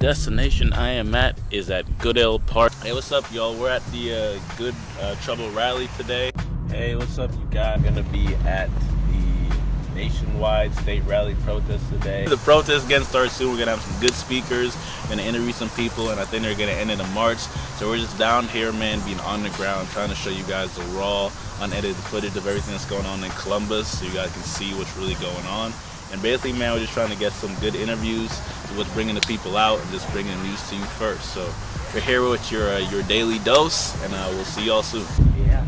destination I am at is at Goodell Park. Hey, what's up, y'all? We're at the Good Trouble rally today. Hey, what's up, you guys? We're gonna be at the nationwide state rally protest today. The protest getting started soon. We're gonna have some good speakers, gonna interview some people, and I think they're gonna end in a march. So we're just down here, man, being on the ground, trying to show you guys the raw, unedited footage of everything that's going on in Columbus, so you guys can see what's really going on. And basically, man, we're just trying to get some good interviews, what's bringing the people out, and just bringing the news to you first. So we're here with your daily dose, and we'll see y'all soon. Yeah.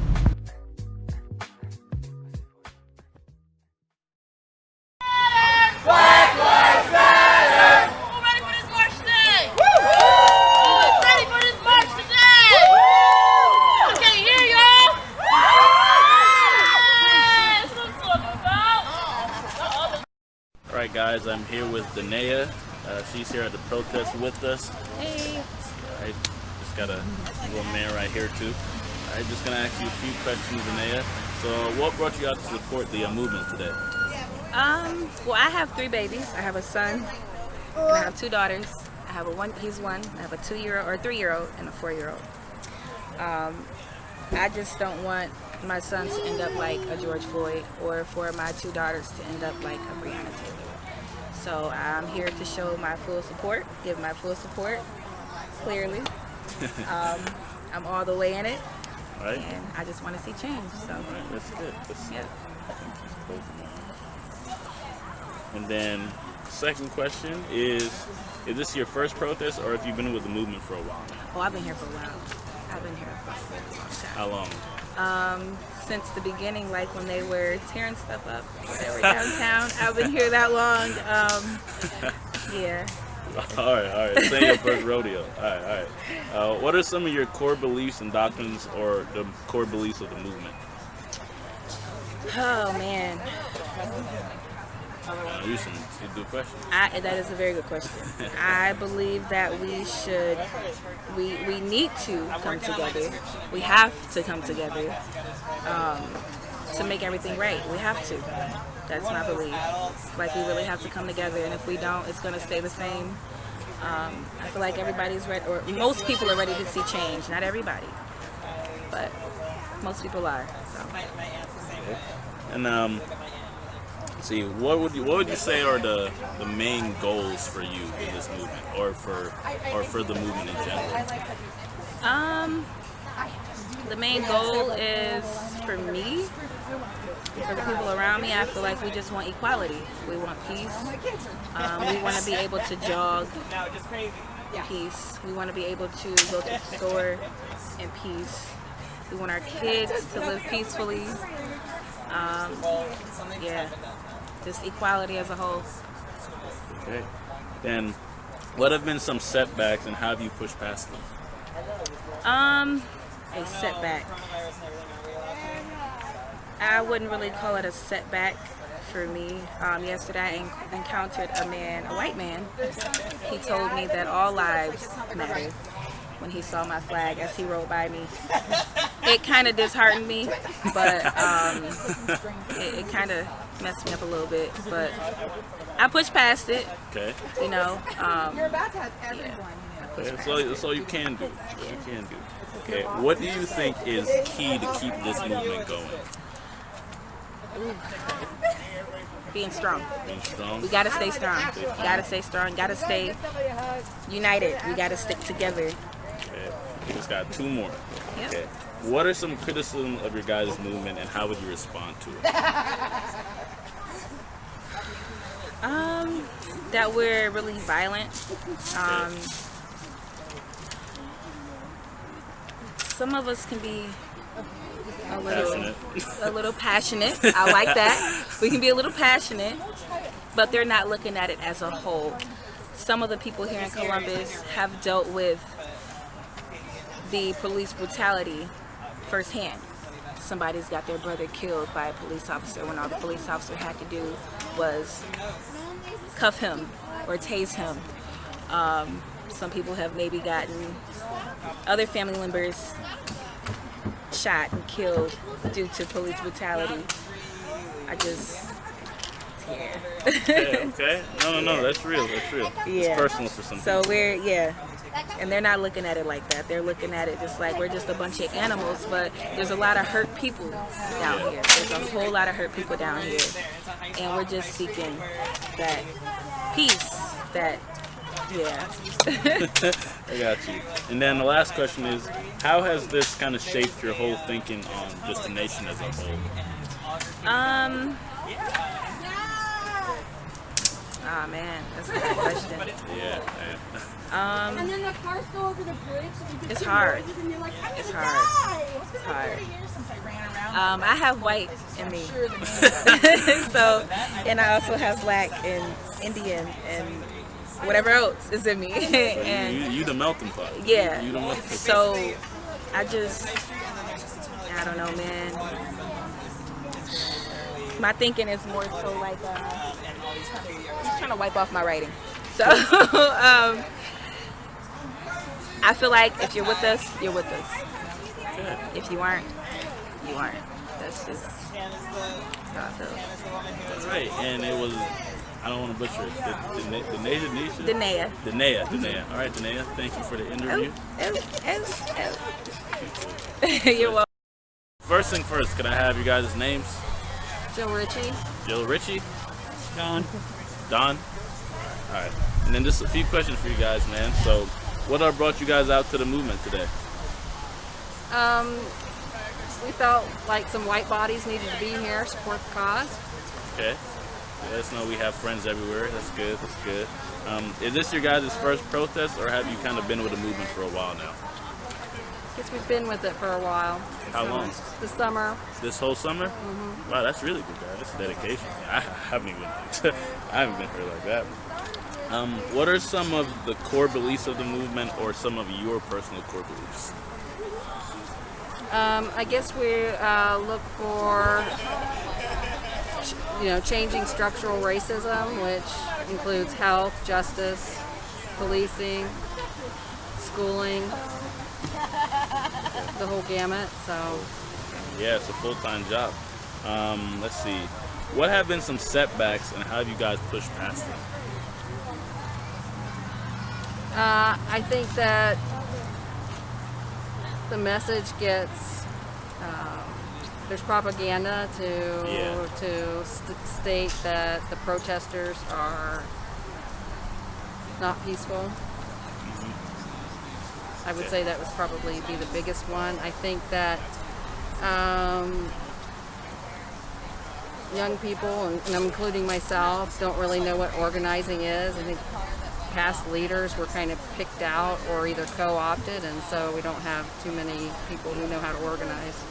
Black Lives Matter! Who's ready for this march today? Who's ready for this march today? I can't hear y'all. That's what I'm talking about. Alright guys, I'm here with Danae. She's here at the protest with us. Hey. Alright, just got a little man right here too. Alright, just gonna ask you a few questions, Danae. So what brought you out to support the movement today? Well, I have 3 babies. I have a son, and I have 2 daughters. I have he's 1. I have a 2-year-old or 3-year-old and a 4-year-old. I just don't want my son to end up like a George Floyd, or for my 2 daughters to end up like a Breonna Taylor. So I'm here to show my full support, give my full support, clearly. I'm all the way in it, Right. and I just want to see change. So. Alright, that's good. Yeah. And then second question is this your first protest, or have you been with the movement for a while now? Oh, I've been here for a while. I've been here for a really long time. How long? Since the beginning, like when they were tearing stuff up, they were downtown. I've been here that long. Yeah. All right. This ain't your first rodeo. All right. What are some of your core beliefs and doctrines, or the core beliefs of the movement? Oh man. These some good questions. That is a very good question. I believe that we need to come together. We have to come together to make everything right. We have to. That's my belief. Like, we really have to come together, and if we don't, it's going to stay the same. I feel like everybody's ready, or most people are ready to see change. Not everybody, but most people are. So. And see, what would you say are the main goals for you in this movement, or for the movement in general? The main goal is, for me, for the people around me, I feel like we just want equality. We want peace. We want to be able to jog in peace. We want to be able to go to the store in peace. We want our kids to live peacefully. Yeah, just equality as a whole. Okay. Then, what have been some setbacks, and how have you pushed past them? A setback. I wouldn't really call it a setback for me. Yesterday I encountered a white man. He told me that all lives matter when he saw my flag as he rode by me. It kind of disheartened me, but it kind of messed me up a little bit. But I pushed past it. Okay. You know. You're about to have everyone. Okay, that's all you can do. Okay. What do you think is key to keep this movement going? Being strong. Being strong. We gotta stay strong. Gotta stay strong. Gotta stay united. We gotta stick together. Okay. We just got 2 more. Yep. Okay. What are some criticism of your guys' movement, and how would you respond to it? That we're really violent. Some of us can be a little passionate. I like that. We can be a little passionate, but they're not looking at it as a whole. Some of the people here in Columbus have dealt with the police brutality firsthand. Somebody's got their brother killed by a police officer when all the police officer had to do was cuff him or tase him. Some people have maybe gotten other family members shot and killed due to police brutality. here. Okay. No. That's real. That's real. Yeah. It's personal for some So people. and they're not looking at it like that. They're looking at it just like we're just a bunch of animals, but there's a lot of hurt people down here. There's a whole lot of hurt people down here. And we're just seeking that peace, that, I got you. And then the last question is, how has this kind of shaped your whole thinking on just the nation as a whole? Oh man, that's a good question. Yeah. And then the cars go over the bridge. And you It's see hard. noises and you're like, I'm It's gonna hard. die. It's hard. Since I ran around. I have white in me. So, and I also have black and Indian and whatever else is in me. And You the melting pot. yeah, You the melting pot. so I don't know, man. My thinking is more so like, I'm just trying to wipe off my writing. So, I feel like if you're with us, you're with us. Okay. If you aren't, you aren't. That's just how I feel. All right. And it was, I don't want to butcher it. The Nation? Danae. Danae. All right, Danae. Thank you for the interview. You're welcome. First thing first, can I have you guys' names? Jill Ritchie. Jill Ritchie? Don. All right. And then just a few questions for you guys, man. So, what brought you guys out to the movement today? We felt like some white bodies needed to be here, support the cause. Okay. Let us know we have friends everywhere. That's good. That's good. Is this your guys' first protest, or have you kind of been with the movement for a while now? I guess we've been with it for a while. How long? This summer. This whole summer? Mm-hmm. Wow, that's really good, guys. That's dedication. I haven't been here like that. What are some of the core beliefs of the movement, or some of your personal core beliefs? I guess we look for, changing structural racism, which includes health, justice, policing, schooling, the whole gamut. So, Yeah, it's a full-time job. Let's see. What have been some setbacks, and how have you guys pushed past them? I think that the message gets, there's propaganda to state that the protesters are not peaceful. I would say that would probably be the biggest one. I think that young people, and I'm including myself, don't really know what organizing is. I think past leaders were kind of picked out or either co-opted, and so we don't have too many people who know how to organize.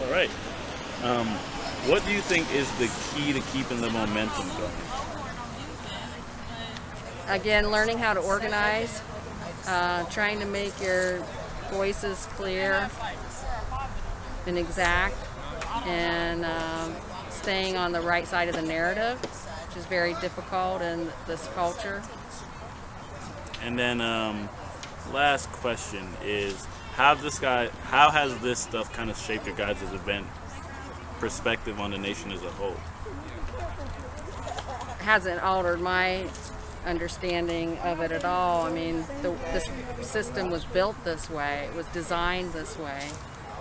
All right. What do you think is the key to keeping the momentum going? Again, learning how to organize, trying to make your voices clear and exact, and staying on the right side of the narrative, which is very difficult in this culture. And then last question is, how has this stuff kind of shaped your guys' event perspective on the nation as a whole? It hasn't altered my understanding of it at all. I mean, this system was built this way, it was designed this way,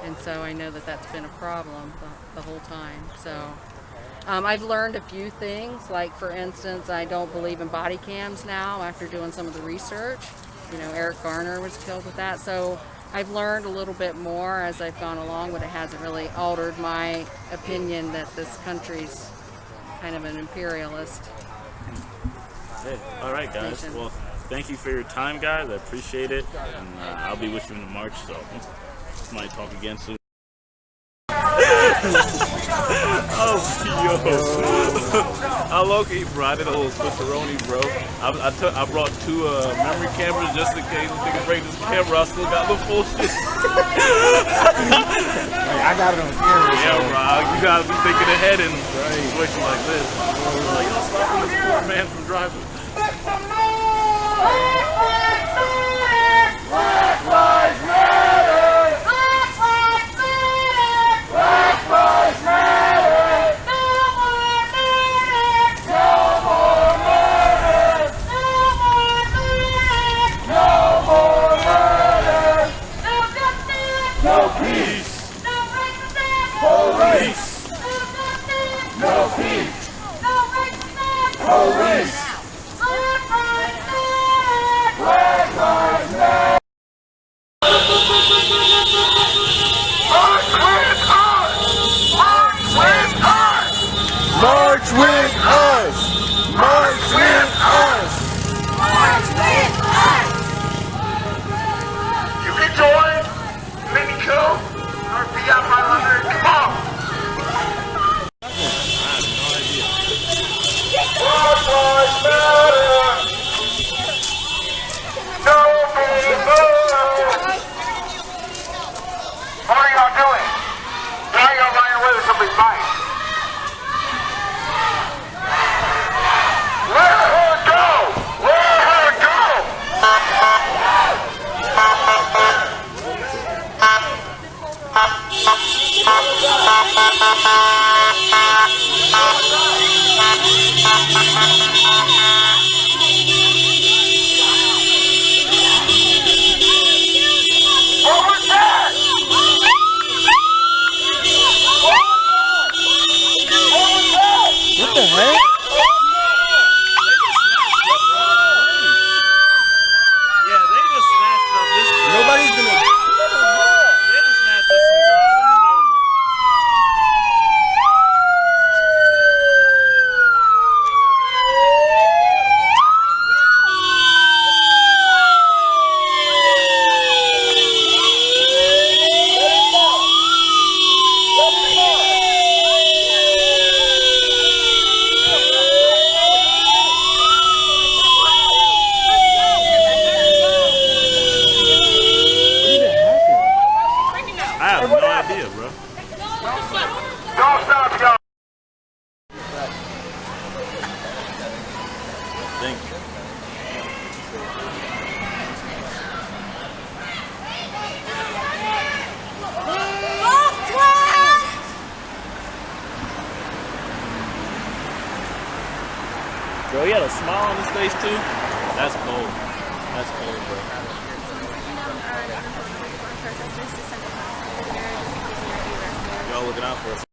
and so I know that that's been a problem the whole time. So I've learned a few things, like for instance, I don't believe in body cams now after doing some of the research. Eric Garner was killed with that, so I've learned a little bit more as I've gone along, but it hasn't really altered my opinion that this country's kind of an imperialist. Hey, all right, guys. nation. Well, thank you for your time, guys. I appreciate it, and I'll be with you in March, so might talk again soon. Oh, yo. I low-key, bro. I did a little switcheroni, bro. I brought two memory cameras just in case we can break this camera. I still got the full shit. I got it on camera. Yeah, bro. You gotta be thinking ahead and switching like this. Like, yo, stopping this poor man from driving. Black lives matter! Black lives matter! bro. He had a smile on his face too. That's cold. That's cold, bro. Y'all looking out for us.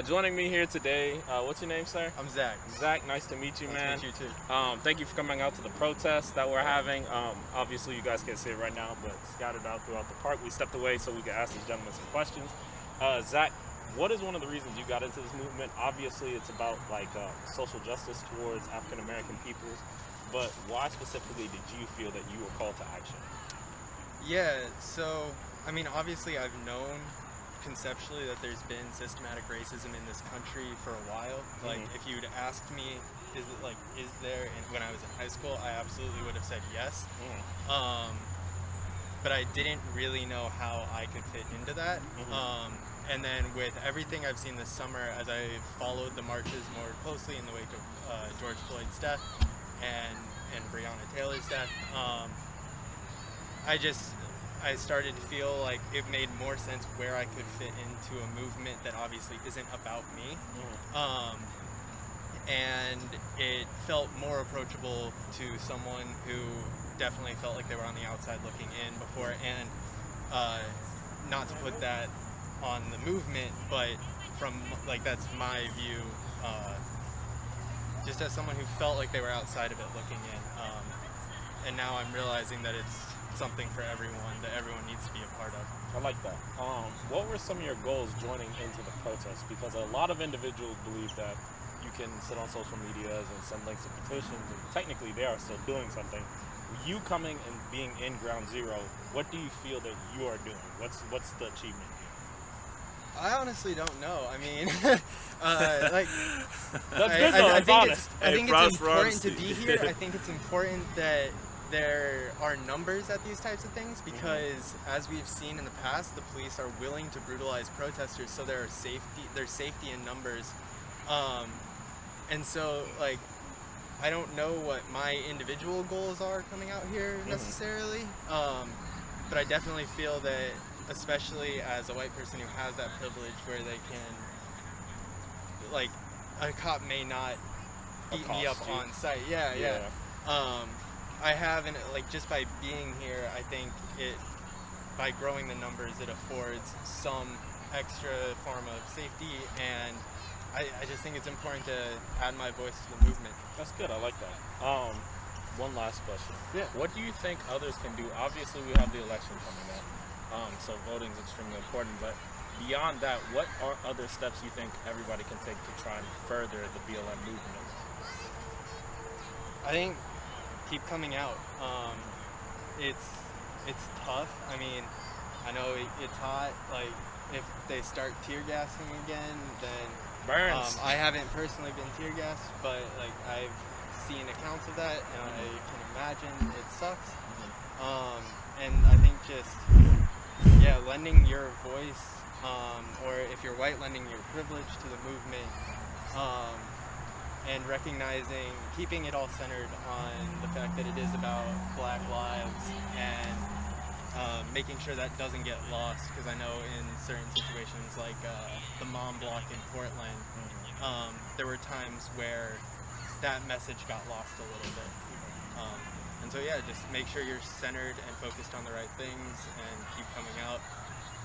Joining me here today, what's your name, sir? I'm Zach. Zach, nice to meet you, man. Nice to meet you too. Thank you for coming out to the protest that we're having. Obviously, you guys can't see it right now, but scattered out throughout the park. We stepped away so we could ask these gentlemen some questions. Zach, what is one of the reasons you got into this movement? Obviously, it's about like social justice towards African American peoples, but why specifically did you feel that you were called to action? Yeah, so I mean, obviously, I've known conceptually that there's been systematic racism in this country for a while. Like, if you'd asked me, is there? And when I was in high school, I absolutely would have said yes. But I didn't really know how I could fit into that. And then with everything I've seen this summer, as I followed the marches more closely in the wake of George Floyd's death and Breonna Taylor's death, I started to feel like it made more sense where I could fit into a movement that obviously isn't about me. And it felt more approachable to someone who definitely felt like they were on the outside looking in before. And not to put that on the movement, but from like, that's my view, just as someone who felt like they were outside of it looking in. And now I'm realizing that it's something for everyone, that everyone needs to be a part of. I like that. What were some of your goals joining into the protest? Because a lot of individuals believe that you can sit on social medias and send links to petitions, and technically they are still doing something. You coming and being in Ground Zero, what do you feel that you are doing? What's the achievement here? I honestly don't know. I mean, that's good though. I think it's important to be here. I think it's important that there are numbers at these types of things, because as we've seen in the past, the police are willing to brutalize protesters, so there's safety in numbers. And so, like, I don't know what my individual goals are coming out here necessarily, but I definitely feel that, especially as a white person who has that privilege where they can, like, a cop may not beat me up on site. Yeah. I have, and like, just by being here, I think by growing the numbers, it affords some extra form of safety, and I just think it's important to add my voice to the movement. That's good. I like that. One last question. Yeah. What do you think others can do? Obviously, we have the election coming up, so voting is extremely important. But beyond that, what are other steps you think everybody can take to try and further the BLM movement? I think keep coming out. It's tough. I mean, I know it's hot. Like, if they start tear gassing again, then burns. I haven't personally been tear gassed, but like, I've seen accounts of that, and I can imagine it sucks. And I think just lending your voice, or if you're white, lending your privilege to the movement. And recognizing, keeping it all centered on the fact that it is about Black lives, and making sure that doesn't get lost, because I know in certain situations, like the Mom Block in Portland, there were times where that message got lost a little bit. And so just make sure you're centered and focused on the right things, and keep coming out.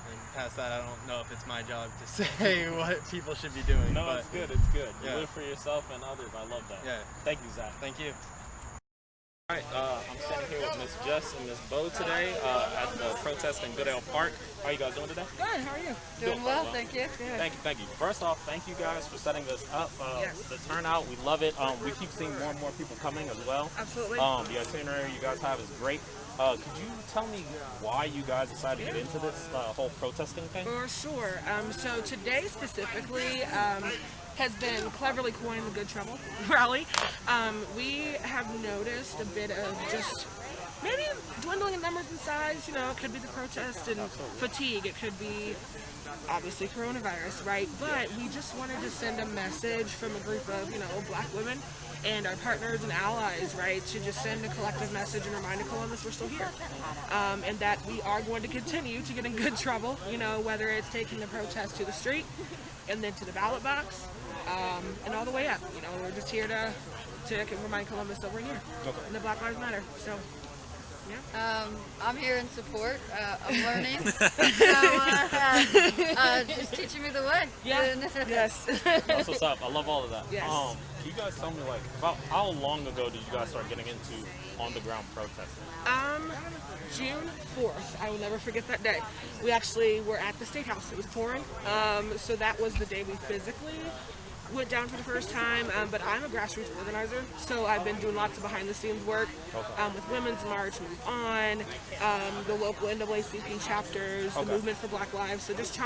And past that, I don't know if it's my job to say what people should be doing. No, but it's good. It's good. You Yeah. live for yourself and others. I love that. Yeah. Thank you, Zach. Thank you. Alright, I'm standing here with Miss Jess and Miss Bo today at the protest in Goodale Park. How are you guys doing today? Good, how are you? Doing well, thank you. Thank you. First off, thank you guys for setting this up. The turnout, we love it. We keep seeing more and more people coming as well. Absolutely. The itinerary you guys have is great. Could you tell me why you guys decided to get into this whole protesting thing? For sure. So today specifically has been cleverly coined the Good Trouble rally. We have noticed a bit of just maybe dwindling in numbers and size. You know, it could be the protest and fatigue. It could be obviously coronavirus, right? But we just wanted to send a message from a group of, you know, Black women and our partners and allies, right, to just send a collective message and remind Columbus we're still here, and that we are going to continue to get in good trouble, you know, whether it's taking the protest to the street and then to the ballot box, and all the way up. You know, we're just here to remind Columbus that we're here, and that Black Lives Matter. So, yeah. I'm here in support. I'm learning. Just teaching me the way. Yeah. Yes. That's what's up. I love all of that. Yes. Can you guys tell me, like, about how long ago did you guys start getting into on-the-ground protesting? June 4th. I will never forget that day. We actually were at the State House. It was pouring. So that was the day we physically went down for the first time, but I'm a grassroots organizer, so I've been doing lots of behind-the-scenes work with Women's March, Move On, the local NAACP chapters, the Movement for Black Lives, so just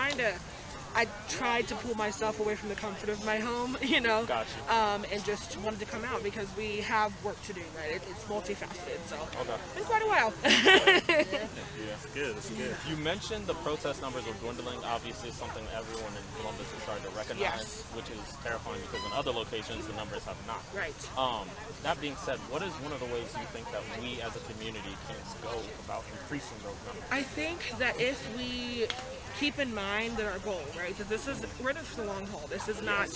I tried to pull myself away from the comfort of my home, you know, and just wanted to come out because we have work to do, right? It's multifaceted, so it's been quite a while. It's good. You mentioned the protest numbers were dwindling. Obviously, it's something everyone in Columbus is starting to recognize, which is terrifying because in other locations the numbers have not. Right. That being said, what is one of the ways you think that we as a community can go about increasing those numbers? I think that if we keep in mind that our goal, right, that we're in it for the long haul. This is not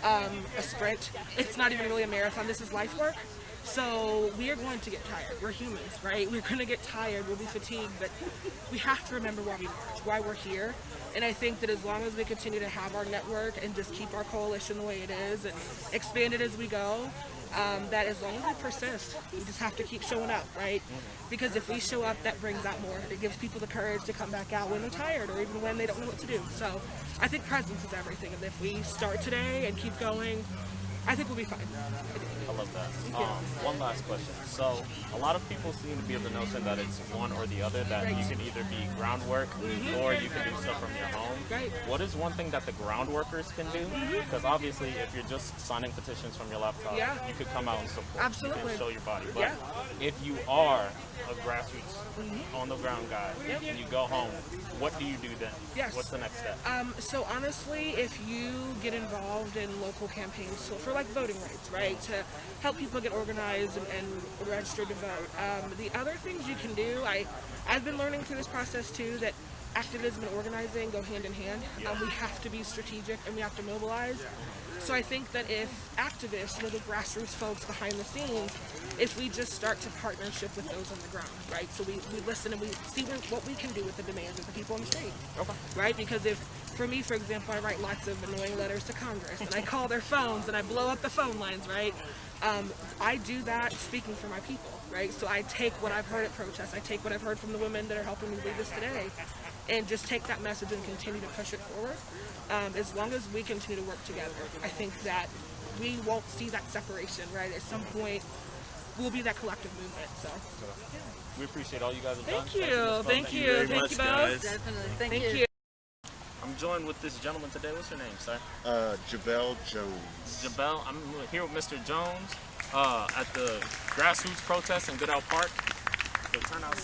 a sprint. It's not even really a marathon. This is life work. So we are going to get tired. We're humans, right? We're going to get tired. We'll be fatigued, but we have to remember why we march, why we're here. And I think that as long as we continue to have our network and just keep our coalition the way it is and expand it as we go, that as long as we persist, we just have to keep showing up, right? Because if we show up, that brings out more. It gives people the courage to come back out when they're tired or even when they don't know what to do. So I think presence is everything. And if we start today and keep going, I think we'll be fine. I love that. One last question. So, a lot of people seem to be of the notion that it's one or the other, that you can either be groundwork or you can do stuff from your home. Right. What is one thing that the ground workers can do? Because obviously, if you're just signing petitions from your laptop, you could come out and support. Absolutely. You can show your body. But if you are a grassroots, on-the-ground guy, and you go home, what do you do then? Yes. What's the next step? So honestly, if you get involved in local campaigns, so for like voting rights, right, to help people get organized and register to vote. The other things you can do, I've been learning through this process too, that activism and organizing go hand in hand. We have to be strategic and we have to mobilize. So I think that if activists, the grassroots folks behind the scenes, if we just start to partnership with those on the ground, right? So we listen and we see what we can do with the demands of the people on the street, right? Because for me, for example, I write lots of annoying letters to Congress and I call their phones and I blow up the phone lines, right? I do that speaking for my people, right? So I take what I've heard at protests, I take what I've heard from the women that are helping me lead this today, and just take that message and continue to push it forward. As long as we continue to work together, I think that we won't see that separation, right? At some point, we'll be that collective movement, so. We appreciate all you guys have done. Thank you. Thank you both. Definitely. Thank you. I'm joined with this gentleman today. What's your name, sir? Jabel Jones. Jabel, I'm here with Mr. Jones at the grassroots protest in Goodale Park. The turnout's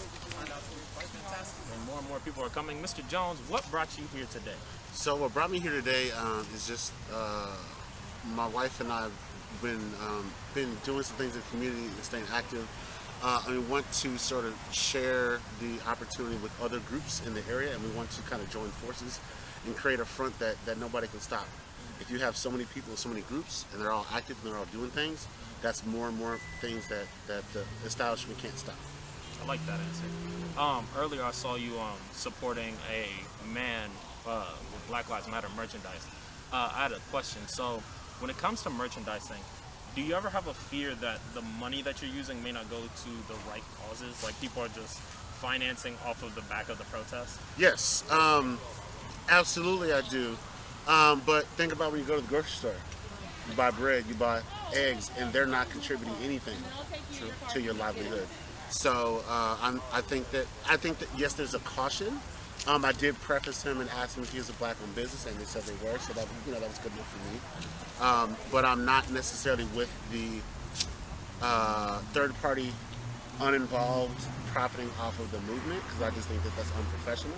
quite fantastic, and more people are coming. Mr. Jones, what brought you here today? So what brought me here today is just my wife and I have been doing some things in the community and staying active. And we want to sort of share the opportunity with other groups in the area, and we want to kind of join forces and create a front that nobody can stop. If you have so many people, so many groups, and they're all active and they're all doing things, that's more and more things that the establishment can't stop. I like that answer. Earlier I saw you supporting a man with Black Lives Matter merchandise. I had a question. So when it comes to merchandising, do you ever have a fear that the money that you're using may not go to the right causes? Like people are just financing off of the back of the protest? Yes, absolutely I do. But think about when you go to the grocery store. You buy bread, you buy eggs, and they're not contributing anything to your livelihood. So I think that yes, there's a caution. I did preface him and ask him if he was a black-owned business, and they said they were. So that that was good enough for me. But I'm not necessarily with the third-party, uninvolved, profiting off of the movement, because I just think that that's unprofessional.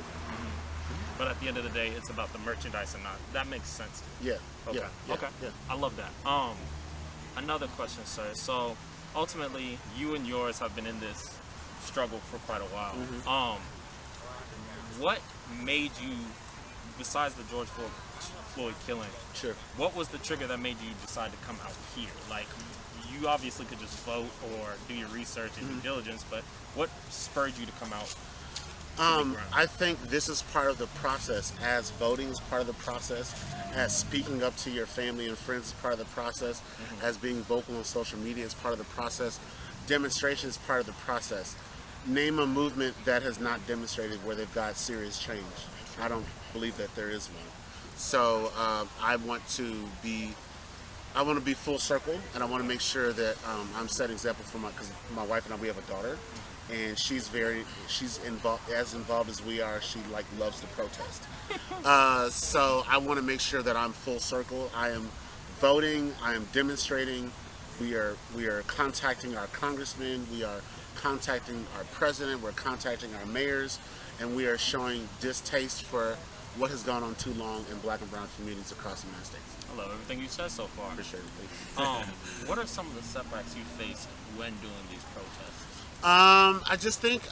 But at the end of the day, it's about the merchandise and not. That makes sense. Yeah. Okay. Yeah, Okay. Yeah. I love that. Another question, sir. So ultimately, you and yours have been in this struggle for quite a while. What made you, besides the George Floyd killing? Sure. What was the trigger that made you decide to come out here? Like, you obviously could just vote or do your research and due diligence, but what spurred you to come out? I think this is part of the process. As voting is part of the process, as speaking up to your family and friends is part of the process, as being vocal on social media is part of the process, demonstration is part of the process. Name a movement that has not demonstrated where they've got serious change. I don't believe that there is one. So I want to be full circle, and I want to make sure that I'm setting example for because my wife and I, we have a daughter, and she's involved as we are. She loves to protest. So I want to make sure that I'm full circle. I am voting. I am demonstrating. We are contacting our congressmen. We are contacting our president. We're contacting our mayors, and we are showing distaste for what has gone on too long in black and brown communities across the United States. I love everything you said so far. Appreciate it. Thank you. What are some of the setbacks you faced when doing these protests? I just think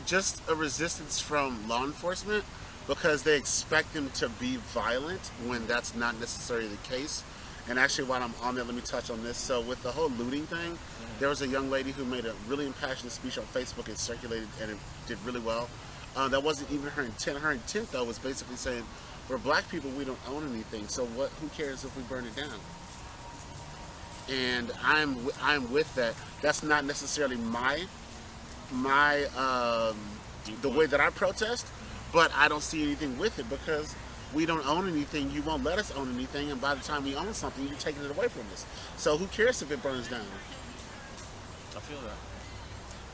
just a resistance from law enforcement, because they expect them to be violent when that's not necessarily the case. And actually, while I'm on there, let me touch on this. So with the whole looting thing, there was a young lady who made a really impassioned speech on Facebook. It circulated and it did really well. That wasn't even her intent. Her intent, though, was basically saying, for black people, we don't own anything. So who cares if we burn it down? And I'm with that. That's not necessarily the way that I protest, but I don't see anything with it, because we don't own anything. You won't let us own anything, and by the time we own something, you're taking it away from us. So who cares if it burns down? I feel that.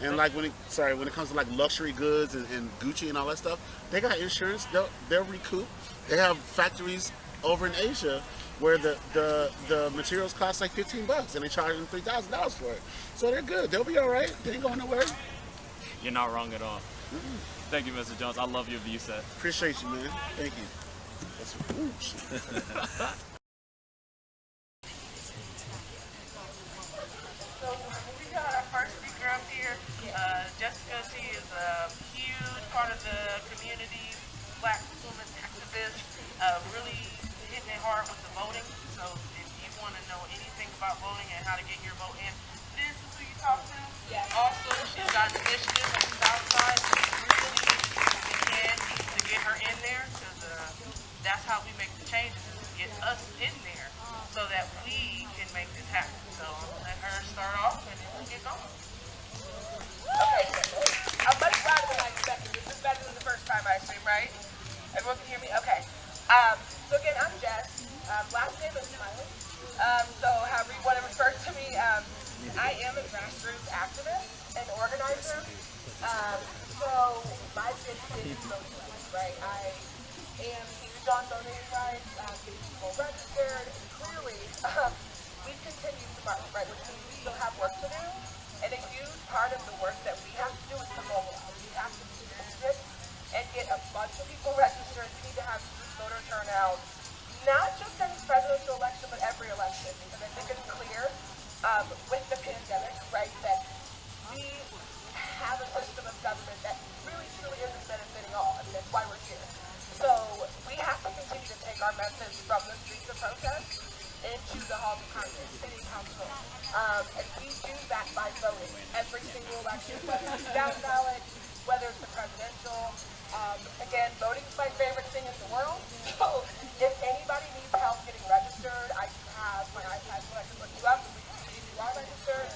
And when it comes to luxury goods and Gucci and all that stuff, they got insurance. They'll recoup. They have factories over in Asia where the materials cost like $15 and they charge them $3,000 for it. So they're good. They'll be all right. They ain't going nowhere. You're not wrong at all. Thank you, Mr. Jones. I love your view set. Appreciate you, man. Thank you. We got our first speaker up here. Jessica, she is a huge part of the community, black woman activist, really hitting it hard with the voting. So if you want to know anything about voting and how to get your vote in, this is who you talk to. Yeah. Also, she's got an initiative on the South Side. Really, again, needs to get her in there, because that's how we make the changes, is to get us in there so that we can make this happen. So I'm going to let her start off and then we'll get going. Okay, I'm much louder than I expected. This is better than the first time I assume, right? Everyone can hear me? Okay. So again, I'm Jess. Last name is Smiley. So however you want to refer to me, I am a grassroots activist and organizer. So my city is voting rights, right? I am huge on voting rights, getting people registered, and clearly we've continued to march, right? Which means we still have work to do. And a huge part of the work that we have to do is to mobilize. We have to be registered and get a bunch of people registered. We need to have voter turnout, not just in this presidential election, but every election. Because I think it's clear with the pandemic, right, that we have a system of government that really, truly isn't benefiting all. I mean, that's why we're here. So we have to continue to take our message from the streets of protest into the halls of Congress, city council. And we do that by voting every single election, whether it's down ballot, whether it's the presidential. Again, voting is my favorite thing in the world. So if anybody needs help getting registered, I do have off my iPad so I can look you up and we can see if you are registered.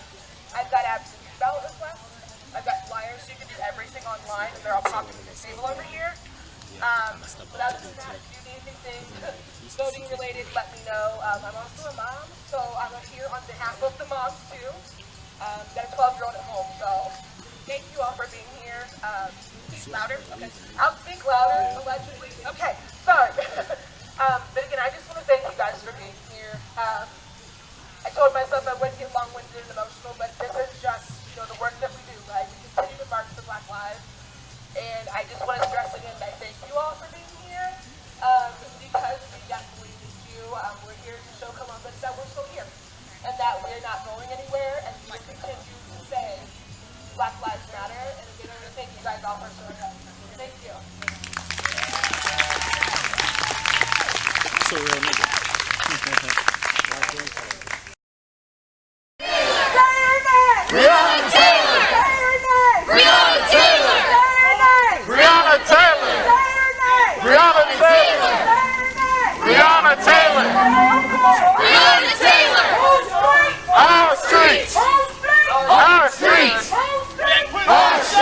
I've got absentee ballot requests. I've got flyers so you can do everything online. They're all copied from the table over here. But other than that, if you need anything voting related, let me know. I'm also a mom, so I'm here on behalf of the moms too. Got a 12-year-old at home, so thank you all for being here. Speak louder. Okay. I'll speak louder, allegedly. Okay, sorry. But again, I just want to thank you guys for being here. I told myself I wouldn't get long-winded and emotional, but this is just, the work that we do, right? We continue to march for Black lives. And I just want to stress again that I thank you all for being here, because we definitely need you. We're here to show Columbus that we're still here, and that we're not going anywhere, and we will continue to say Black Lives Matter. And again, I want to thank you guys all for showing up. Thank you. So real nigga. Breonna Taylor! Breonna Taylor! Breonna Taylor! Breonna Taylor! Breonna Taylor! Breonna Taylor! Our streets! Our streets! Our streets!